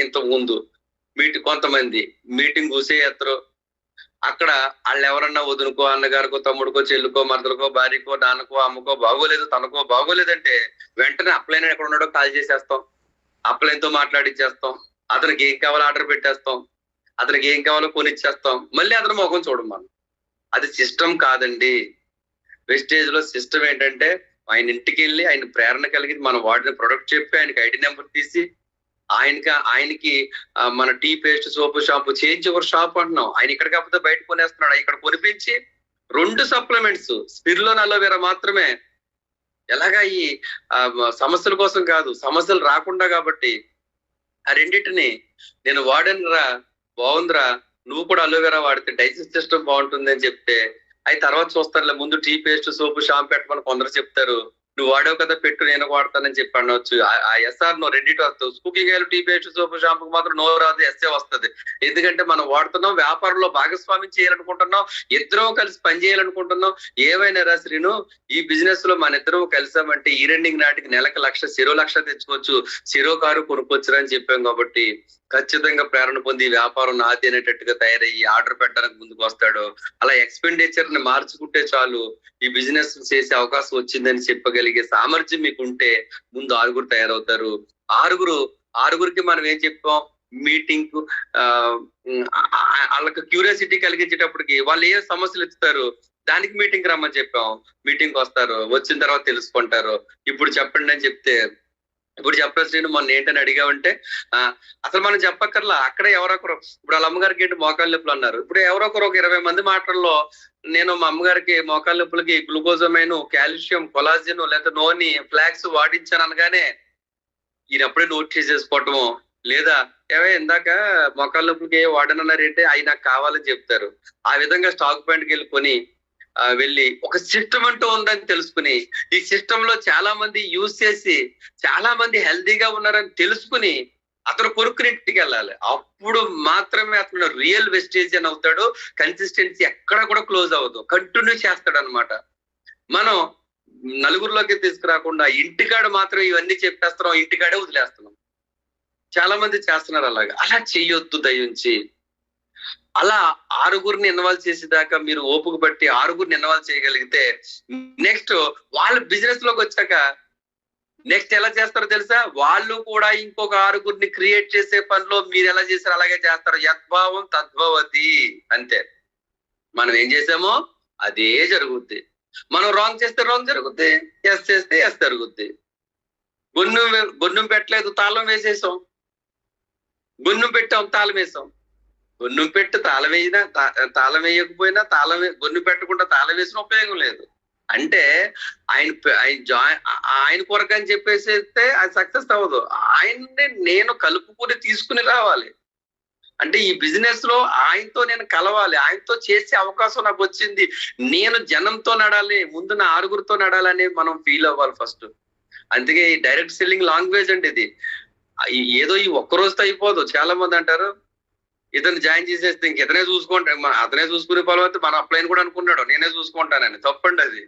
ఇంత ముందు కొంతమంది మీటింగ్ కూసేస్తారు. అక్కడ వాళ్ళు ఎవరన్నా వదునుకో, అన్నగారికో, తమ్ముడికో, చెల్లుకో, మరదలకో, భార్యకో, నాన్నకో, అమ్మకో బాగోలేదు, తనకో బాగోలేదంటే వెంటనే అప్లైన్ ఎక్కడ ఉన్నాడో కాల్ చేసేస్తాం, అప్లైన్ తో మాట్లాడిచ్చేస్తాం, అతనికి ఏం కావాలో ఆర్డర్ పెట్టేస్తాం, అతనికి ఏం కావాలో కొనిచ్చేస్తాం, మళ్ళీ అతని ముఖం చూడం మనం. అది సిస్టమ్ కాదండి. వెస్టేజ్ లో సిస్టమ్ ఏంటంటే ఆయన ఇంటికి వెళ్ళి ఆయన ప్రేరణ కలిగి మనం వాడిన ప్రొడక్ట్ చెప్పి ఆయనకి ఐడి నెంబర్ తీసి ఆయనకి మన టీ పేస్ట్, సోపు, షాంపూ చేయించి ఒక షాప్ అంటున్నాం, ఆయన ఇక్కడ కాకపోతే బయట కొనేస్తున్నాడు, ఇక్కడ కొనిపించి 2 సప్లిమెంట్స్ స్పిరులోన్ అలోవెరా మాత్రమే. ఎలాగా ఈ సమస్యల కోసం కాదు, సమస్యలు రాకుండా. కాబట్టి ఆ రెండింటిని నేను వాడనురా, బాగుందిరా, నువ్వు కూడా అలోవెరా వాడితే డైజెస్ట్ సిస్టమ్ బాగుంటుంది అని చెప్తే అవి తర్వాత చూస్తారులే, ముందు టీ పేస్ట్, సోపు, షాంపూ పెట్టమని కొందరు చెప్తారు, నువ్వు వాడావు కదా పెట్టు నేను వాడతానని చెప్పి అనవచ్చు. ఆ ఎస్ఆర్ నో రెండింటి వస్తావు. కుకింగ్ ఆయిల్, టీ పేస్ట్, సోపు, షాంపూకి మాత్రం నో రాదు, ఎస్ఏ వస్తుంది. ఎందుకంటే మనం వాడుతున్నాం, వ్యాపారంలో భాగస్వామ్యం చేయాలనుకుంటున్నాం, ఇద్దరం కలిసి పని చేయాలనుకుంటున్నాం. ఏవైనా రా శ్రీను, ఈ బిజినెస్ లో మన ఇద్దరం కలిసామంటే ఈ రెండింగ్ నాటికి నెలకు 1,00,000 తెచ్చుకోవచ్చు, 0 కారు కొనుక్కొచ్చురా అని చెప్పాం. కాబట్టి ఖచ్చితంగా ప్రేరణ పొంది వ్యాపారం నాది అనేటట్టుగా తయారయ్యి ఆర్డర్ పెట్టడానికి ముందుకు వస్తాడు. అలా ఎక్స్పెండిచర్ ని మార్చుకుంటే చాలు ఈ బిజినెస్ చేసే అవకాశం వచ్చిందని చెప్పగలిగే సామర్థ్యం మీకు ఉంటే ముందు 6 తయారవుతారు. ఆరుగురికి మనం ఏం చెప్పాం, మీటింగ్ వాళ్ళకి క్యూరియాసిటీ కలిగించేటప్పటికి వాళ్ళు ఏ సమస్యలు ఇస్తారు, దానికి మీటింగ్ రమ్మని చెప్పాం. మీటింగ్ వస్తారు, వచ్చిన తర్వాత తెలుసుకుంటారు. ఇప్పుడు చెప్పండి అని చెప్తే, ఇప్పుడు చెప్పరా శ్రీను మొన్న ఏంటని అడిగామంటే అసలు మనం చెప్పక్కర్లా, అక్కడే ఎవరొకరు, ఇప్పుడు వాళ్ళ అమ్మగారికి ఏంటి మోకాళ్ళ నొప్పులు అన్నారు, ఇప్పుడు ఎవరొకరు ఒక 20 మంది మాటల్లో నేను మా అమ్మగారికి మోకాళ్ళ నొప్పులకి గ్లూకోజమైన్, కాల్షియం, కొలాజిన్ లేదా నోని, ఫ్లాక్స్ వాడించాను అనగానే ఈయన అప్పుడే నోట్ చేసేసుకోవటము, లేదా ఇందాక మోకాళ్ళ నొప్పులకి వాడనన్నారు ఏంటి, అవి నాకు కావాలని చెప్తారు. ఆ విధంగా స్టాక్ పాయింట్కి వెళ్ళి ఒక సిస్టమ్ అంటూ ఉందని తెలుసుకుని, ఈ సిస్టమ్ లో చాలా మంది యూజ్ చేసి చాలా మంది హెల్తీగా ఉన్నారని తెలుసుకుని అతను కొనుక్కుని ఇంటికి వెళ్ళాలి. అప్పుడు మాత్రమే అతను రియల్ వెస్టేజియన్ అవుతాడు. కన్సిస్టెన్సీ ఎక్కడ కూడా క్లోజ్ అవ్వదు, కంటిన్యూ చేస్తాడు అనమాట. మనం నలుగురిలోకి తీసుకురాకుండా ఇంటికాడ మాత్రం ఇవన్నీ చెప్పేస్తున్నాం, ఇంటికాడే వదిలేస్తున్నాం. చాలా మంది చేస్తున్నారు అలాగా. అలా చెయ్యొద్దు దయించి. అలా 6 ఇన్వాల్వ్ చేసేదాకా మీరు ఓపిక బట్టి 6 ఇన్వాల్వ్ చేయగలిగితే నెక్స్ట్ వాళ్ళు బిజినెస్ లోకి వచ్చాక నెక్స్ట్ ఎలా చేస్తారో తెలుసా, వాళ్ళు కూడా ఇంకొక 6 క్రియేట్ చేసే పనిలో మీరు ఎలా చేశారో అలాగే చేస్తారు. యద్భావం తద్భవతి. అంతే. మనం ఏం చేసామో అదే జరుగుద్ది. మనం రాంగ్ చేస్తే రాంగ్ జరుగుద్ది, ఎస్ చేస్తే ఎస్ జరుగుద్ది. గొన్ను పెట్టలేదు, తాళం వేసేసాం. గొన్ను పెట్టాం, తాళం వేసాం. గొన్ను పెట్టి తాళం వేయినా, తాళం వేయకపోయినా, గొన్ను పెట్టకుండా తాళం వేసిన ఉపయోగం లేదు. అంటే ఆయన కొరకు అని చెప్పేసేస్తే అది సక్సెస్ అవ్వదు. ఆయన్ని నేను కలుపుకుని తీసుకుని రావాలి. అంటే ఈ బిజినెస్ లో ఆయనతో నేను కలవాలి, ఆయనతో చేసే అవకాశం నాకు వచ్చింది, నేను జనంతో నడాలి, ముందు నా 6 నడాలని మనం ఫీల్ అవ్వాలి ఫస్ట్. అందుకే ఈ డైరెక్ట్ సెల్లింగ్ లాంగ్వేజ్ అంటే ఇది ఏదో ఈ ఒక్క రోజుతో అయిపోదు. చాలా మంది అంటారు ఇతను జాయిన్ చేసేస్తే ఇంక ఇతనే చూసుకుంటా, అతనే చూసుకునే ఫలం అయితే మన అప్లైన్ కూడా అనుకున్నాడు నేనే చూసుకుంటానని. తప్పండి అది.